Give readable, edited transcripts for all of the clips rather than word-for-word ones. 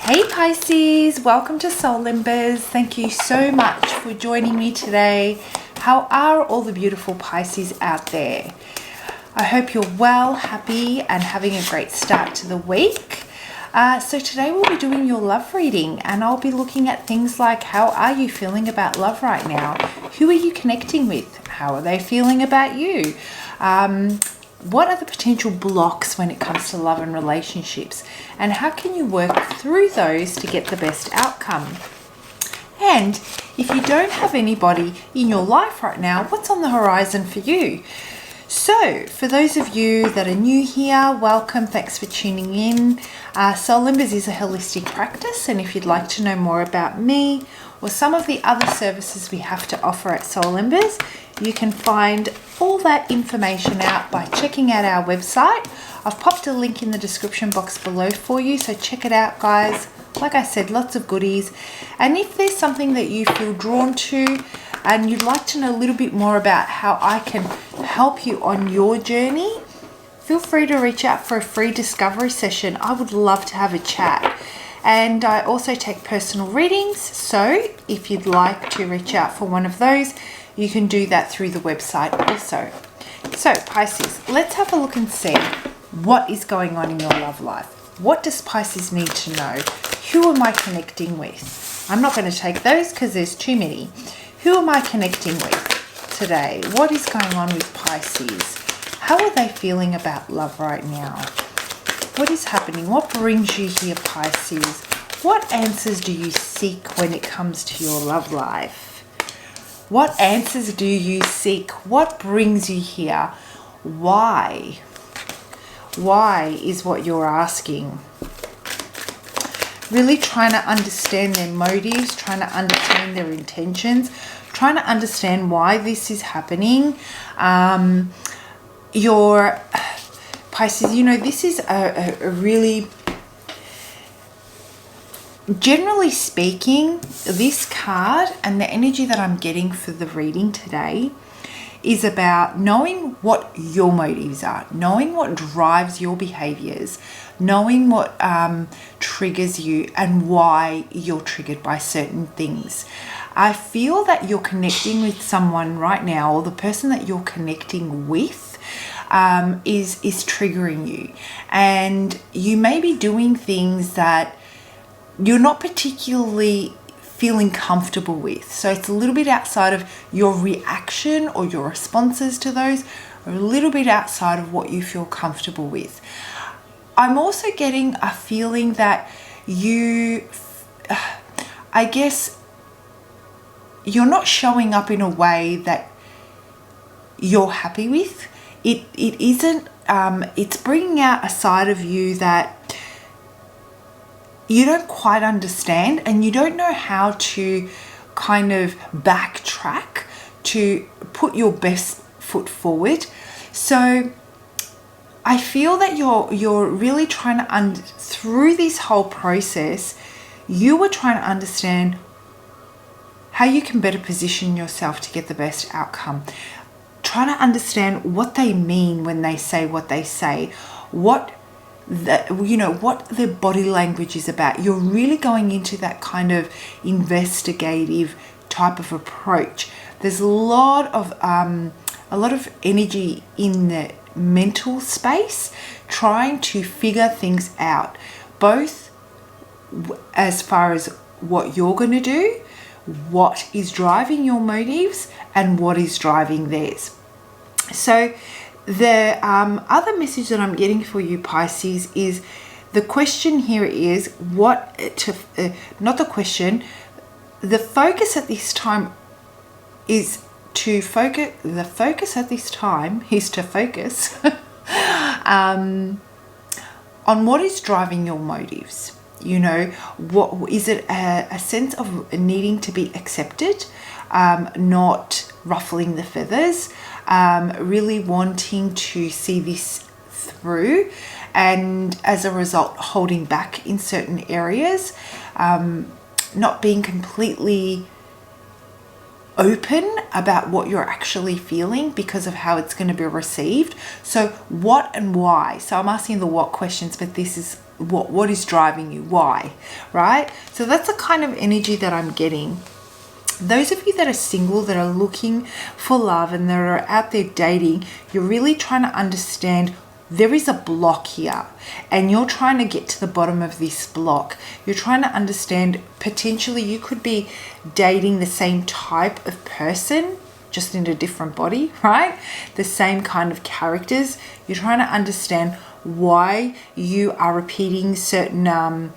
Hey Pisces, welcome to Soul Embers. Thank you so much for joining me today. How are all the beautiful Pisces out there? I hope you're well, happy, and having a great start to the week. So today we'll be doing your love reading, and I'll be looking at things like, how are you feeling about love right now? Who are you connecting with? How are they feeling about you? What are the potential blocks when it comes to love and relationships? And how can you work through those to get the best outcome? And if you don't have anybody in your life right now, what's on the horizon for you? So, for those of you that are new here, welcome. Thanks for tuning in. Soul Embers is a holistic practice, and if you'd like to know more about me or some of the other services we have to offer at Soul Embers, you can find all that information out by checking out our website. I've popped a link in the description box below for you, so check it out, guys. Like I said, lots of goodies. And if there's something that you feel drawn to and you'd like to know a little bit more about how I can help you on your journey, feel free to reach out for a free discovery session. I would love to have a chat. And I also take personal readings, so if you'd like to reach out for one of those, you can do that through the website also. So Pisces, let's have a look and see what is going on in your love life. What does Pisces need to know? Who am I connecting with? I'm not going to take those because there's too many. Who am I connecting with today? What is going on with Pisces? How are they feeling about love right now? What is happening? What brings you here, Pisces? What answers do you seek when it comes to your love life? What answers do you seek? What brings you here? Why? Why is what you're asking. Really trying to understand their motives, trying to understand their intentions, trying to understand why this is happening. Your Pisces, you know, this is a really, generally speaking, this card and the energy that I'm getting for the reading today is about knowing what your motives are, knowing what drives your behaviors, knowing what triggers you and why you're triggered by certain things. I feel that you're connecting with someone right now, or the person that you're connecting with is triggering you, and you may be doing things that you're not particularly feeling comfortable with. So it's a little bit outside of your reaction or your responses to those, or a little bit outside of what you feel comfortable with. I'm also getting a feeling that I guess you're not showing up in a way that you're happy with. It isn't, it's bringing out a side of you that you don't quite understand, and you don't know how to kind of backtrack to put your best foot forward. So I feel that you're really trying to, through this whole process, you were trying to understand how you can better position yourself to get the best outcome. Trying to understand what they mean when they say what they say, what their body language is about. You're really going into that kind of investigative type of approach. There's a lot of energy in the mental space, trying to figure things out, both as far as what you're going to do, what is driving your motives, and what is driving theirs. So the other message that I'm getting for you, Pisces, is the question here is the focus at this time is to focus. The focus at this time is to focus on what is driving your motives. You know, what is it? A sense of needing to be accepted, not ruffling the feathers, really wanting to see this through, and as a result holding back in certain areas, not being completely open about what you're actually feeling because of how it's going to be received. So what and why? So I'm asking the what questions, but this is what is driving you, why, right? So that's the kind of energy that I'm getting. Those of you that are single, that are looking for love and that are out there dating, you're really trying to understand there is a block here and you're trying to get to the bottom of this block. You're trying to understand, potentially you could be dating the same type of person, just in a different body, right? The same kind of characters. You're trying to understand why you are repeating certain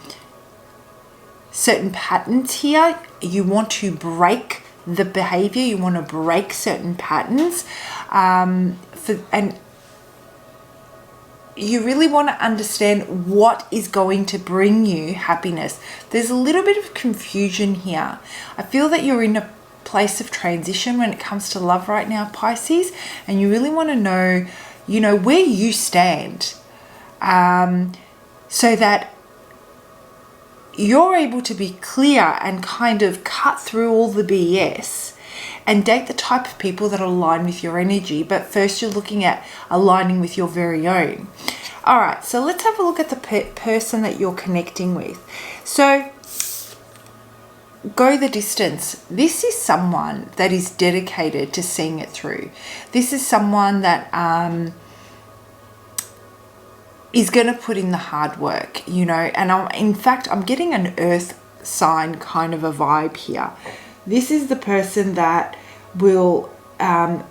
patterns here. You want to break the behavior. You want to break certain patterns, and you really want to understand what is going to bring you happiness. There's a little bit of confusion here. I feel that you're in a place of transition when it comes to love right now, Pisces, and you really want to know, where you stand, so that you're able to be clear and kind of cut through all the BS and date the type of people that align with your energy. But first you're looking at aligning with your very own. All right, so let's have a look at the person that you're connecting with. So go the distance. This is someone that is dedicated to seeing it through. This is someone that is going to put in the hard work, and in fact, I'm getting an earth sign kind of a vibe here. This is the person that will, the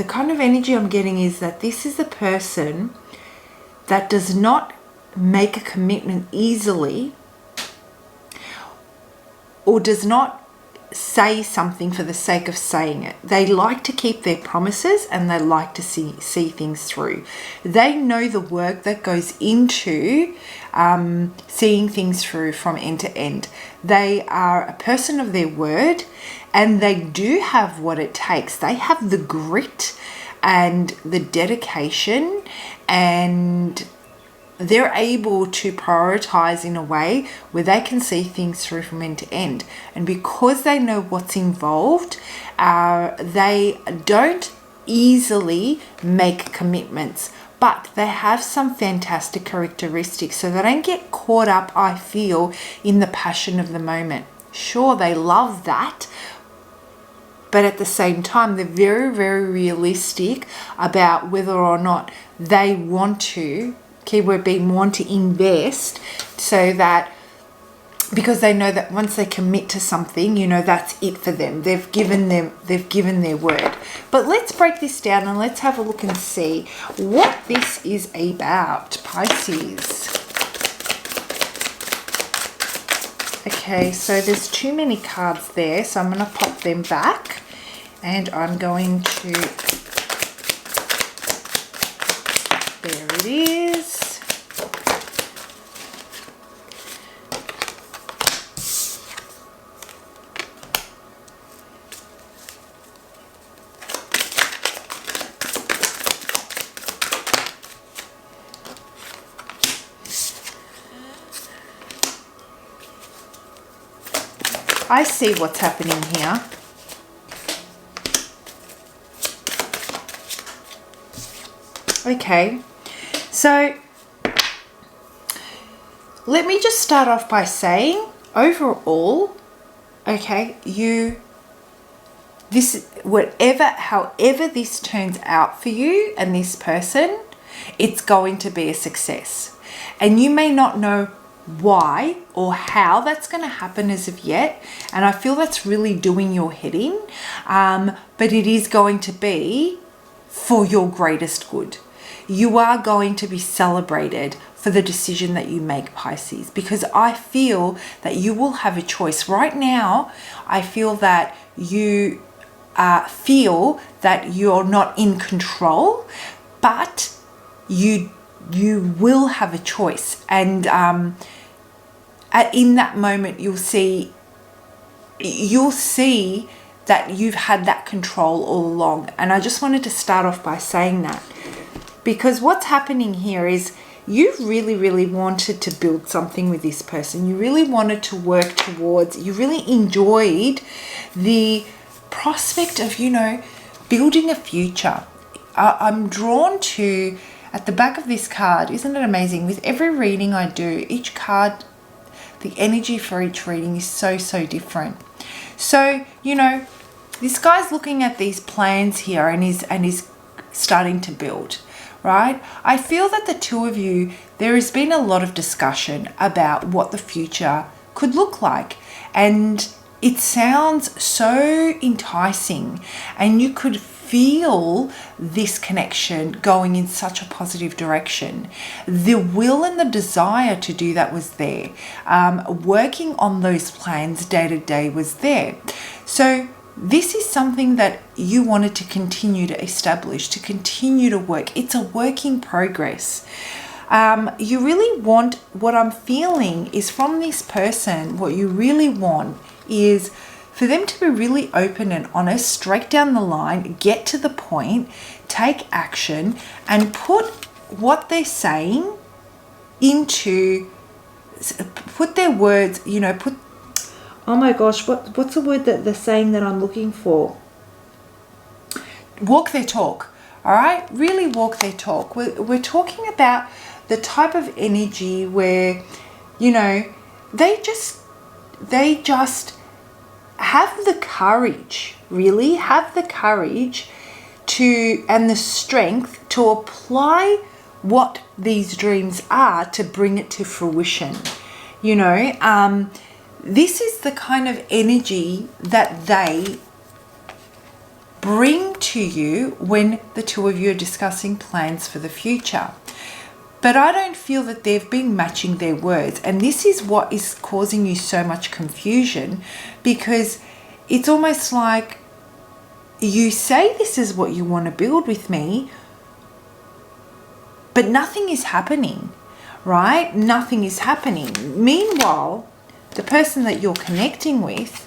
kind of energy I'm getting is that this is the person that does not make a commitment easily, or does not say something for the sake of saying it. They like to keep their promises and they like to see things through. They know the work that goes into seeing things through from end to end. They are a person of their word, and they do have what it takes. They have the grit and the dedication, and they're able to prioritize in a way where they can see things through from end to end. And because they know what's involved, they don't easily make commitments, but they have some fantastic characteristics, so they don't get caught up, I feel, in the passion of the moment. Sure, they love that, but at the same time, they're very, very realistic about whether or not they want to, keyword being want to invest, so that, because they know that once they commit to something, that's it for them. They've given their word. But let's break this down and let's have a look and see what this is about, Pisces. Okay, so there's too many cards there, so I'm going to pop them back, and I'm going to, there it is. I see what's happening here. Okay, so let me just start off by saying, overall, okay, however this turns out for you and this person, it's going to be a success. And you may not know why or how that's going to happen as of yet, and I feel that's really doing your head in, but it is going to be for your greatest good. You are going to be celebrated for the decision that you make, Pisces, because I feel that you will have a choice. Right now, I feel that you feel that you're not in control, but you will have a choice, and in that moment you'll see that you've had that control all along. And I just wanted to start off by saying that, because what's happening here is you really wanted to build something with this person. You really wanted to work towards, you really enjoyed the prospect of, building a future. I'm drawn to at the back of this card, isn't it amazing? With every reading I do, each card, the energy for each reading is so, so different. So, you know, this guy's looking at these plans here and he's starting to build, right? I feel that the two of you, there has been a lot of discussion about what the future could look like. And it sounds so enticing, and you could feel this connection going in such a positive direction. The will and the desire to do that was there. Working on those plans day to day was there. So this is something that you wanted to continue to establish, to continue to work. It's a work in progress. You really want, what I'm feeling is from this person, what you really want is for them to be really open and honest, straight down the line, get to the point, take action, and put what they're saying into, put their words, you know, put, oh my gosh, what's the word that they're saying that I'm looking for? Walk their talk, all right? Really walk their talk. We're talking about the type of energy where, you know, they just have the courage, really have the courage to, and the strength to apply what these dreams are to bring it to fruition. You know, this is the kind of energy that they bring to you when the two of you are discussing plans for the future. But I don't feel that they've been matching their words. And this is what is causing you so much confusion, because it's almost like you say this is what you want to build with me, but nothing is happening, right? Nothing is happening. Meanwhile, the person that you're connecting with,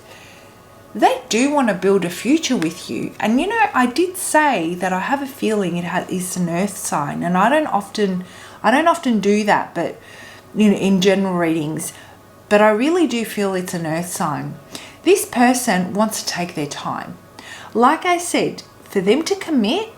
they do want to build a future with you. And you know, I did say that I have a feeling it's an earth sign, and I don't often do that, but you know, in general readings, but I really do feel it's an earth sign. This person wants to take their time. Like I said, for them to commit,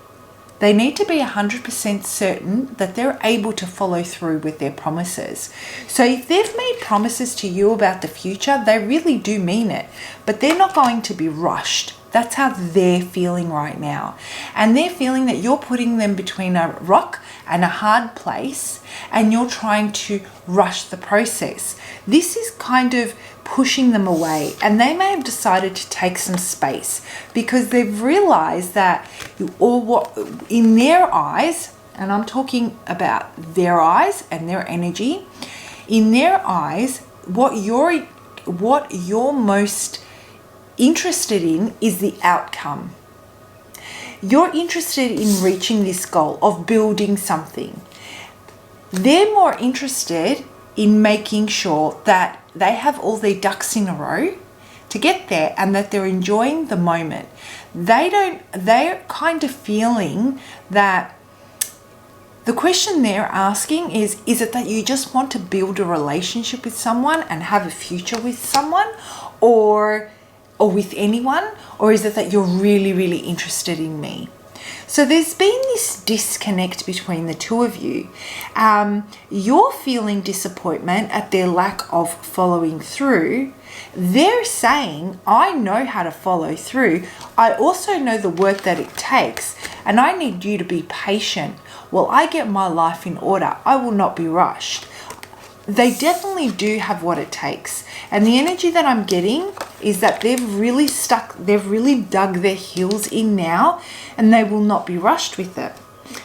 they need to be 100% certain that they're able to follow through with their promises. So if they've made promises to you about the future, they really do mean it, but they're not going to be rushed. That's how they're feeling right now. And they're feeling that you're putting them between a rock and a hard place, and you're trying to rush the process. This is kind of pushing them away, and they may have decided to take some space because they've realized that, or what in their eyes, and I'm talking about their eyes and their energy, in their eyes, what you're most interested in is the outcome. You're interested in reaching this goal of building something. They're more interested in making sure that they have all their ducks in a row to get there, and that they're enjoying the moment. They're kind of feeling that the question they're asking is it that you just want to build a relationship with someone and have a future with someone, or with anyone, or is it that you're really, really interested in me? So there's been this disconnect between the two of you. You're feeling disappointment at their lack of following through. They're saying, I know how to follow through. I also know the work that it takes, and I need you to be patient while I get my life in order. I will not be rushed. They definitely do have what it takes. And the energy that I'm getting is that they've really dug their heels in now, and they will not be rushed with it.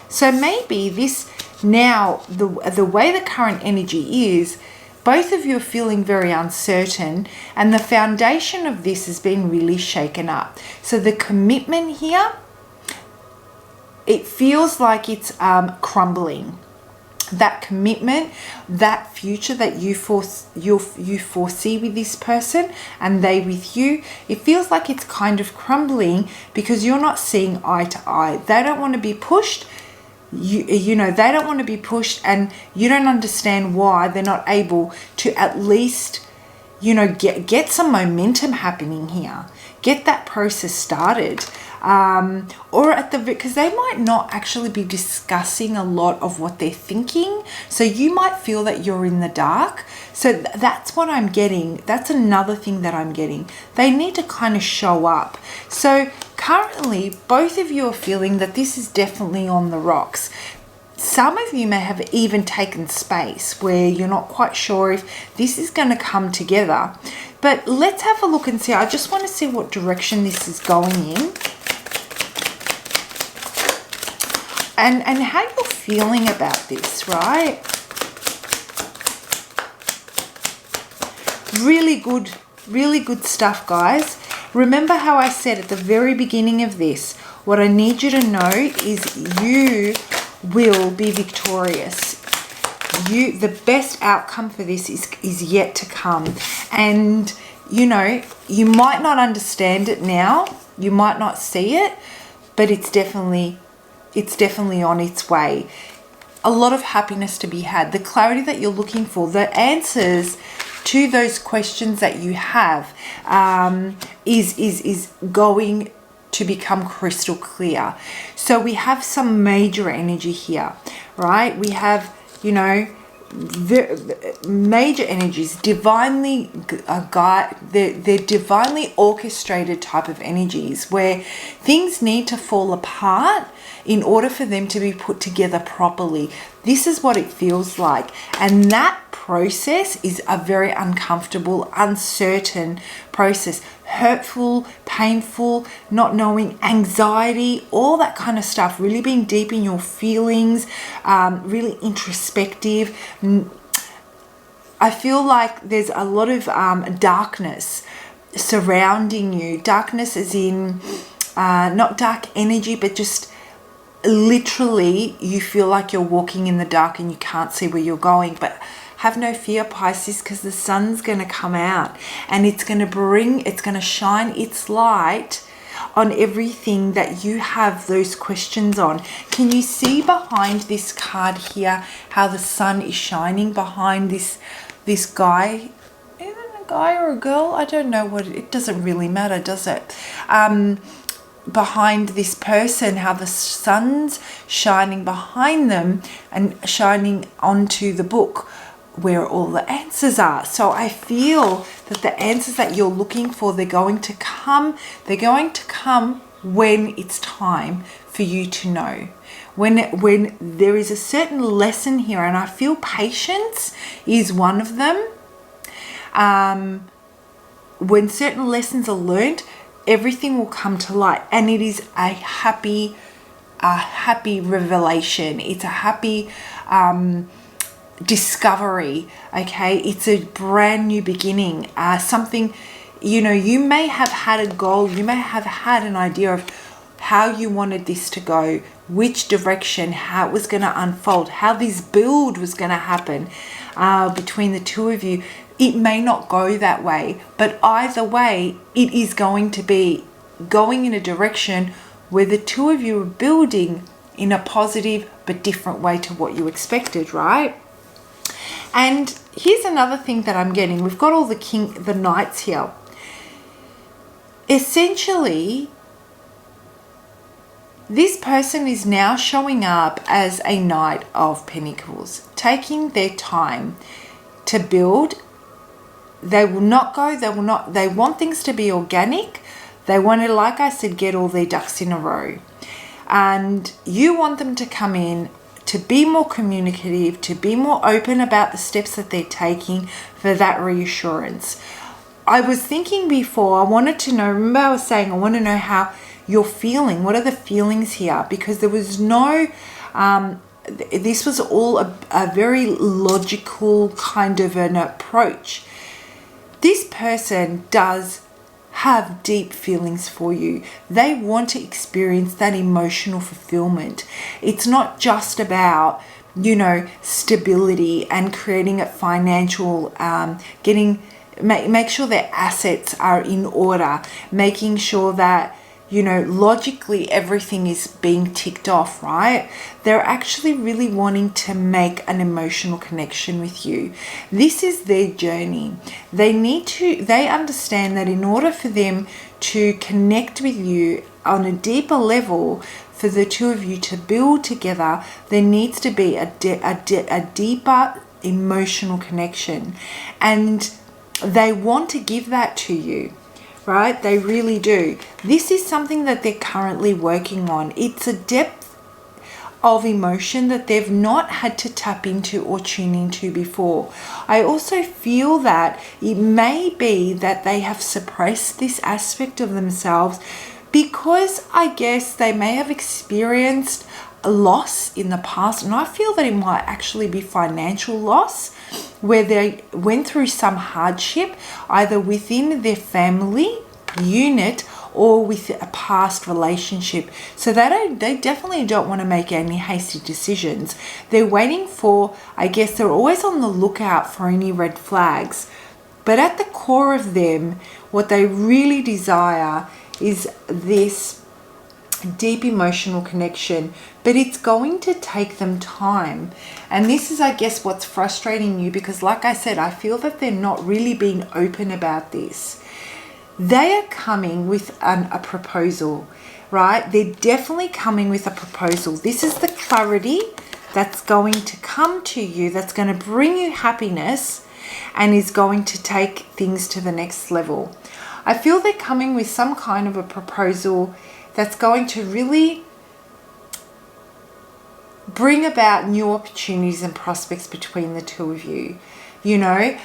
So maybe this now, the way the current energy is, both of you are feeling very uncertain, and the foundation of this has been really shaken up. So the commitment here, it feels like it's crumbling. That commitment, that future that you foresee with this person and they with you, it feels like it's kind of crumbling because you're not seeing eye to eye. They don't want to be pushed. You know, they don't want to be pushed, and you don't understand why they're not able to at least, you know, get some momentum happening here. Get that process started. or at the, because they might not actually be discussing a lot of what they're thinking. So you might feel that you're in the dark. So that's what I'm getting. That's another thing that I'm getting. They need to kind of show up. So currently, both of you are feeling that this is definitely on the rocks. Some of you may have even taken space where you're not quite sure if this is going to come together. But let's have a look and see. I just want to see what direction this is going in. And how you're feeling about this, right? Really good stuff, guys. Remember how I said at the very beginning of this, what I need you to know is you will be victorious. The best outcome for this is yet to come. And, you know, you might not understand it now. You might not see it, but it's definitely on its way. A lot of happiness to be had. The clarity that you're looking for, the answers to those questions that you have is going to become crystal clear. So we have some major energy here, right? We have, you know, the major energies, divinely they're divinely orchestrated type of energies where things need to fall apart in order for them to be put together properly. This is what it feels like. And that process is a very uncomfortable, uncertain process. Hurtful, painful, not knowing, anxiety, all that kind of stuff. Really being deep in your feelings, really introspective. I feel like there's a lot of darkness surrounding you. Darkness as in not dark energy, but just literally you feel like you're walking in the dark and you can't see where you're going. But have no fear, Pisces, because the sun's going to come out and it's going to shine its light on everything that you have those questions on. Can you see behind this card here how the sun is shining behind this guy? Is it a guy or a girl? I don't know what it doesn't really matter, does it? Behind this person, how the sun's shining behind them and shining onto the book where all the answers are. So I feel that the answers that you're looking for, they're going to come when it's time for you to know. When there is a certain lesson here, and I feel patience is one of them. When certain lessons are learned, everything will come to light, and it is a happy revelation. It's a happy discovery. Okay, it's a brand new beginning. Something, you know, you may have had a goal, you may have had an idea of how you wanted this to go, which direction, how it was going to unfold, how this build was going to happen between the two of you. It may not go that way, but either way, it is going to be going in a direction where the two of you are building in a positive but different way to what you expected, right? And here's another thing that I'm getting. We've got all the knights here. Essentially, this person is now showing up as a Knight of Pentacles, taking their time to build. They will not go, they want things to be organic. They want to, like I said, get all their ducks in a row. And you want them to come in to be more communicative, to be more open about the steps that they're taking for that reassurance. I was thinking before, I wanted to know, remember I was saying I want to know how you're feeling. What are the feelings here? Because there was no, this was all a very logical kind of an approach. This person does have deep feelings for you. They want to experience that emotional fulfillment. It's not just about, you know, stability and creating a financial, make sure their assets are in order, making sure that, you know, logically everything is being ticked off, right? They're actually really wanting to make an emotional connection with you. This is their journey. They understand that in order for them to connect with you on a deeper level, for the two of you to build together, there needs to be a deeper emotional connection. And they want to give that to you, right? They really do. This is something that they're currently working on. It's a depth of emotion that they've not had to tap into or tune into before. I also feel that it may be that they have suppressed this aspect of themselves because I guess they may have experienced a loss in the past, and I feel that it might actually be financial loss, where they went through some hardship either within their family unit or with a past relationship. So they definitely don't want to make any hasty decisions. They're waiting for, I guess they're always on the lookout for any red flags. But at the core of them, what they really desire is this deep emotional connection, but it's going to take them time. And this is, I guess, what's frustrating you, because like I said, I feel that they're not really being open about this. They are coming with a proposal, right? They're definitely coming with a proposal. This is the clarity that's going to come to you, that's going to bring you happiness and is going to take things to the next level. I feel they're coming with some kind of a proposal that's going to really bring about new opportunities and prospects between the two of you. You know,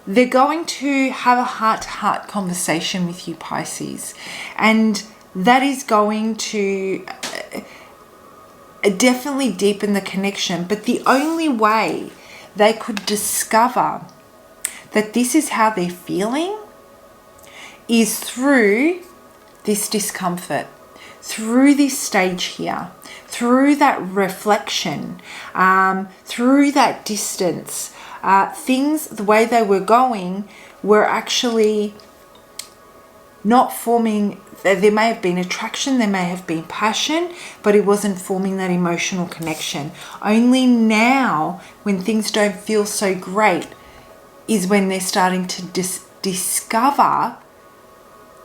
they're going to have a heart-to-heart conversation with you, Pisces. And that is going to definitely deepen the connection. But the only way they could discover that this is how they're feeling is through this discomfort, through this stage here, through that reflection, through that distance. Things, the way they were going, were actually not forming. There may have been attraction, there may have been passion, but it wasn't forming that emotional connection. Only now, when things don't feel so great, is when they're starting to discover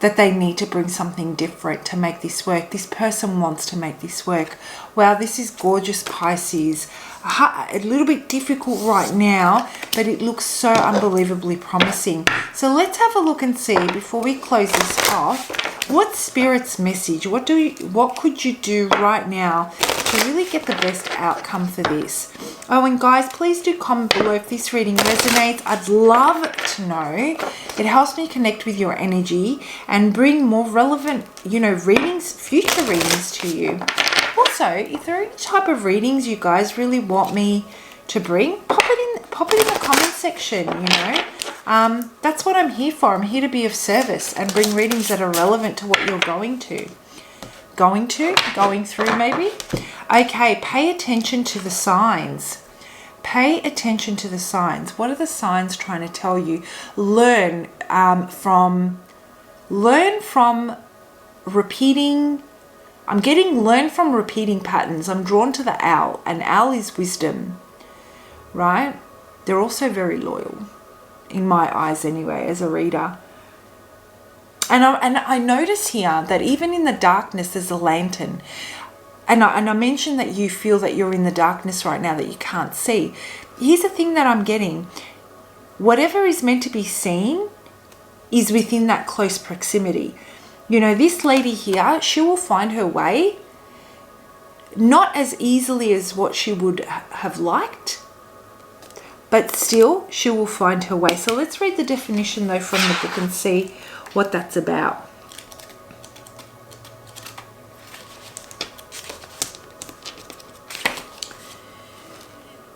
that they need to bring something different to make this work. This person wants to make this work. Wow, this is gorgeous, Pisces. A little bit difficult right now, but it looks so unbelievably promising. So let's have a look and see, before we close this off, what's Spirit's message? What could you do right now to really get the best outcome for this? Oh, and guys, please do comment below if this reading resonates. I'd love to know. It helps me connect with your energy and bring more relevant, readings, future readings to you. Also, if there are any type of readings you guys really want me to bring, pop it in the comment section, That's what I'm here for. I'm here to be of service and bring readings that are relevant to what you're going through maybe. Okay, pay attention to the signs. Pay attention to the signs. What are the signs trying to tell you? Learn from repeating. I'm getting learn from repeating patterns. I'm drawn to the owl. An owl is wisdom, right? They're also very loyal, in my eyes anyway, as a reader. And I notice here that even in the darkness, there's a lantern. And I mentioned that you feel that you're in the darkness right now, that you can't see. Here's the thing that I'm getting. Whatever is meant to be seen is within that close proximity. This lady here, she will find her way, not as easily as what she would have liked, but still she will find her way. So let's read the definition though from the book and see what that's about.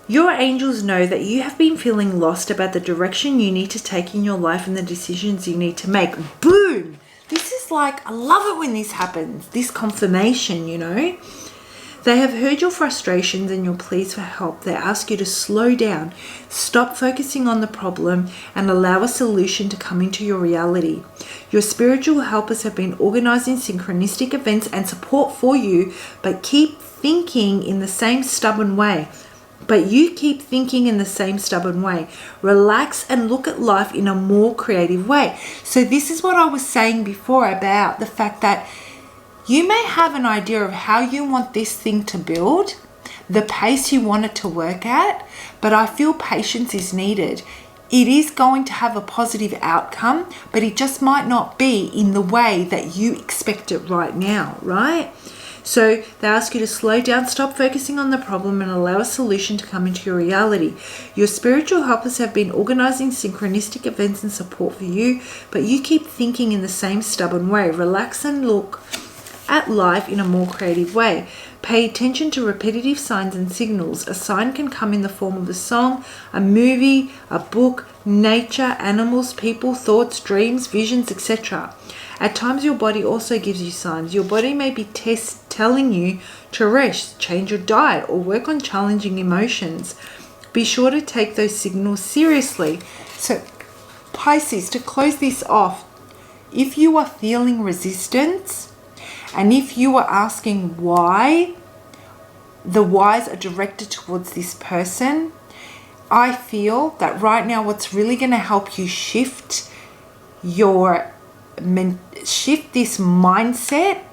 Your angels know that you have been feeling lost about the direction you need to take in your life and the decisions you need to make. Boom! This is like, I love it when this happens, this confirmation, They have heard your frustrations and your pleas for help. They ask you to slow down, stop focusing on the problem, and allow a solution to come into your reality. Your spiritual helpers have been organizing synchronistic events and support for you, but keep thinking in the same stubborn way. but you keep thinking in the same stubborn way. Relax and look at life in a more creative way. So this is what I was saying before about the fact that you may have an idea of how you want this thing to build, the pace you want it to work at, but I feel patience is needed. It is going to have a positive outcome, but it just might not be in the way that you expect it right now, right? So they ask you to slow down, stop focusing on the problem, and allow a solution to come into your reality. Your spiritual helpers have been organizing synchronistic events and support for you, but you keep thinking in the same stubborn way. Relax and look at life in a more creative way. Pay attention to repetitive signs and signals. A sign can come in the form of a song, a movie, a book, nature, animals, people, thoughts, dreams, visions, etc. At times your body also gives you signs. Your body may be telling you to rest, change your diet, or work on challenging emotions. Be sure to take those signals seriously. So Pisces, to close this off, if you are feeling resistance, and if you are asking why the whys are directed towards this person, I feel that right now what's really going to help you shift this mindset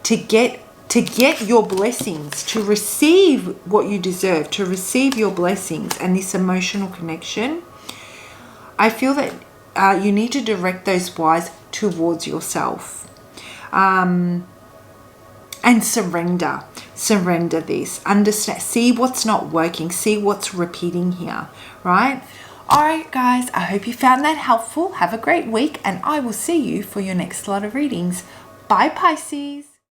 to get your blessings, to receive what you deserve, to receive your blessings and this emotional connection. I feel that you need to direct those whys towards yourself, and surrender this. Understand, see what's not working, see what's repeating here, right? All right, guys, I hope you found that helpful. Have a great week, and I will see you for your next lot of readings. Bye, Pisces.